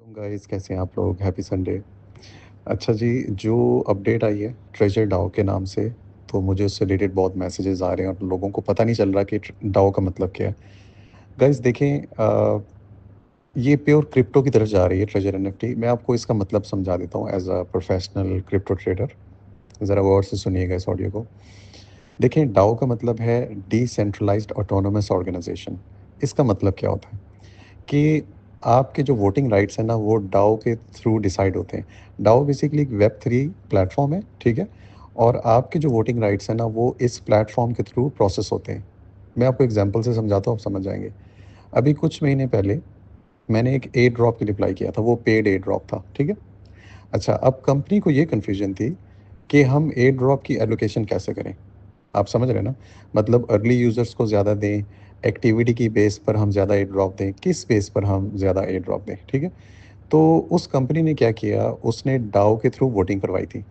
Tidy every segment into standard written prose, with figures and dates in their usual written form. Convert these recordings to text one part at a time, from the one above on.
Guys, कैसे हैं आप लोग? Happy Sunday. अच्छा जी, जो अपडेट आई है ट्रेजर डाओ के नाम से, तो मुझे उससे रिलेटेड बहुत मैसेजेस आ रहे हैं और लोगों को पता नहीं चल रहा कि डाओ का मतलब क्या है। गाइस देखें, ये प्योर क्रिप्टो की तरफ जा रही है ट्रेजर एनएफटी। मैं आपको इसका मतलब समझा देता हूँ as a professional crypto trader. ज़रा गौर से सुनिएगा इस ऑडियो को। देखें, डाओ का मतलब है डिसेंट्रलाइज्ड ऑटोनोमस ऑर्गेनाइजेशन। इसका मतलब क्या होता है कि आपके जो वोटिंग राइट्स हैं ना, वो डाओ के थ्रू डिसाइड होते हैं। डाओ बेसिकली एक वेब थ्री प्लेटफॉर्म है, ठीक है? और आपके जो वोटिंग राइट्स हैं ना, वो इस प्लेटफॉर्म के थ्रू प्रोसेस होते हैं। मैं आपको एग्जांपल से समझाता हूँ, आप समझ जाएंगे। अभी कुछ महीने पहले मैंने एक एयर ड्रॉप की रिप्लाई किया था, वो पेड एयर ड्रॉप था, ठीक है? अच्छा, अब कंपनी को ये कन्फ्यूजन थी कि हम एयर ड्रॉप की एलोकेशन कैसे करें। आप समझ रहे हैं ना? मतलब अर्ली यूज़र्स को ज़्यादा दें, एक्टिविटी की बेस पर हम ज़्यादा एयर ड्रॉप दें, किस बेस पर हम ज़्यादा एयर ड्रॉप दें, ठीक है? तो उस कंपनी ने क्या किया, उसने डाओ के थ्रू वोटिंग करवाई थी,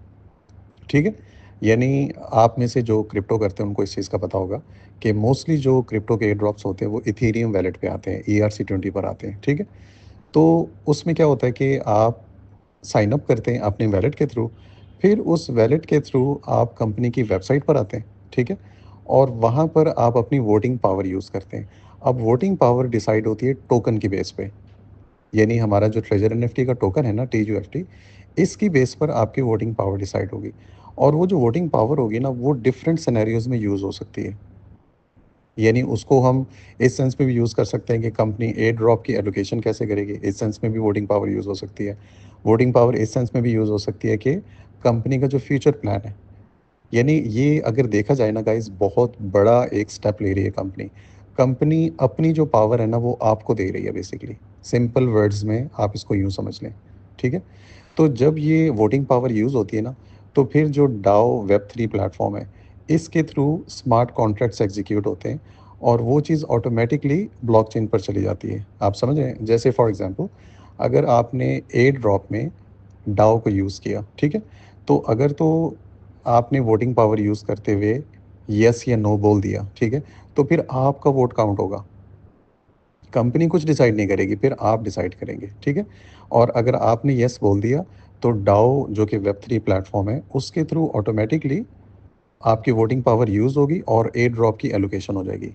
ठीक है? यानी आप में से जो क्रिप्टो करते हैं उनको इस चीज़ का पता होगा कि मोस्टली जो क्रिप्टो के एयर ड्रॉप्स होते हैं वो इथेरियम वैलेट पे आते हैं, ERC20 पर आते हैं, ठीक है? तो उसमें क्या होता है कि आप साइन अप करते हैं अपने वैलेट के थ्रू, फिर उस वैलेट के थ्रू आप कंपनी की वेबसाइट पर आते हैं, ठीक है? और वहाँ पर आप अपनी वोटिंग पावर यूज़ करते हैं। अब वोटिंग पावर डिसाइड होती है टोकन की बेस पे, यानी हमारा जो ट्रेजर एनएफटी का टोकन है ना, TJUFT, इसकी बेस पर आपकी वोटिंग पावर डिसाइड होगी। और वो जो वोटिंग पावर होगी ना, वो डिफरेंट सिनेरियोज़ में यूज़ हो सकती है। यानी उसको हम इस सेंस में भी यूज़ कर सकते हैं कि कंपनी एयर ड्रॉप की एलोकेशन कैसे करेगी, इस सेंस में भी वोटिंग पावर यूज़ हो सकती है। वोटिंग पावर इस सेंस में भी यूज़ हो सकती है कि कंपनी का जो फ्यूचर प्लान है, यानी ये अगर देखा जाए ना गाइस, बहुत बड़ा एक स्टेप ले रही है कंपनी। कंपनी अपनी जो पावर है ना, वो आपको दे रही है बेसिकली। सिंपल वर्ड्स में आप इसको यूँ समझ लें, ठीक है? तो जब ये वोटिंग पावर यूज़ होती है ना, तो फिर जो डाओ वेब थ्री प्लेटफॉर्म है, इसके थ्रू स्मार्ट कॉन्ट्रैक्ट्स एग्जीक्यूट होते हैं और वो चीज़ ऑटोमेटिकली ब्लॉकचेन पर चली जाती है। आप समझ रहे हैं? जैसे फॉर एग्जांपल, अगर आपने एयर ड्रॉप में डाओ को यूज़ किया, ठीक है? तो अगर तो आपने वोटिंग पावर यूज़ करते हुए येस या नो बोल दिया, ठीक है? तो फिर आपका वोट काउंट होगा। कंपनी कुछ डिसाइड नहीं करेगी, फिर आप डिसाइड करेंगे, ठीक है? और अगर आपने येस बोल दिया, तो डाओ जो कि वेब थ्री प्लेटफॉर्म है, उसके थ्रू ऑटोमेटिकली आपकी वोटिंग पावर यूज़ होगी और एयर ड्रॉप की एलोकेशन हो जाएगी।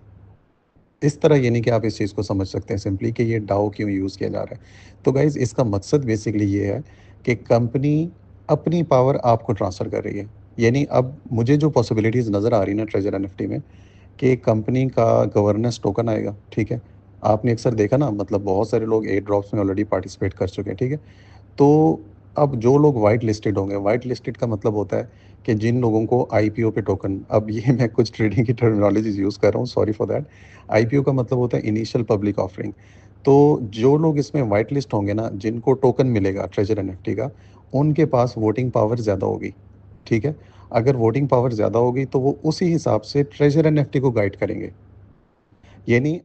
इस तरह यानी कि आप इस चीज़ को समझ सकते हैं सिंपली कि ये डाओ क्यों यूज़ किया जा रहा है। तो गाइज़, इसका मकसद बेसिकली ये है कि कंपनी अपनी पावर आपको ट्रांसफ़र कर रही है। यानी अब मुझे जो पॉसिबिलिटीज़ नज़र आ रही है ना ट्रेजर एनएफटी में, कि कंपनी का गवर्नेंस टोकन आएगा, ठीक है? आपने अक्सर देखा ना, मतलब बहुत सारे लोग एयर ड्रॉप्स में ऑलरेडी पार्टिसिपेट कर चुके हैं, ठीक है? तो अब जो लोग वाइट लिस्टेड होंगे, वाइट लिस्टेड का मतलब होता है कि जिन लोगों को आईपीओ पे टोकन, अब ये मैं कुछ ट्रेडिंग की टर्मिनोलॉजीज़ यूज़ कर रहा हूँ, सॉरी फॉर दैट। आईपीओ का मतलब होता है इनिशियल पब्लिक ऑफरिंग। तो जो लोग इसमें वाइट लिस्ट होंगे ना, जिनको टोकन मिलेगा ट्रेजर एनएफटी का, उनके पास वोटिंग पावर ज़्यादा होगी, ठीक है? अगर वोटिंग पावर ज़्यादा होगी, तो वो उसी हिसाब से ट्रेजर एनएफटी को गाइड करेंगे। यानी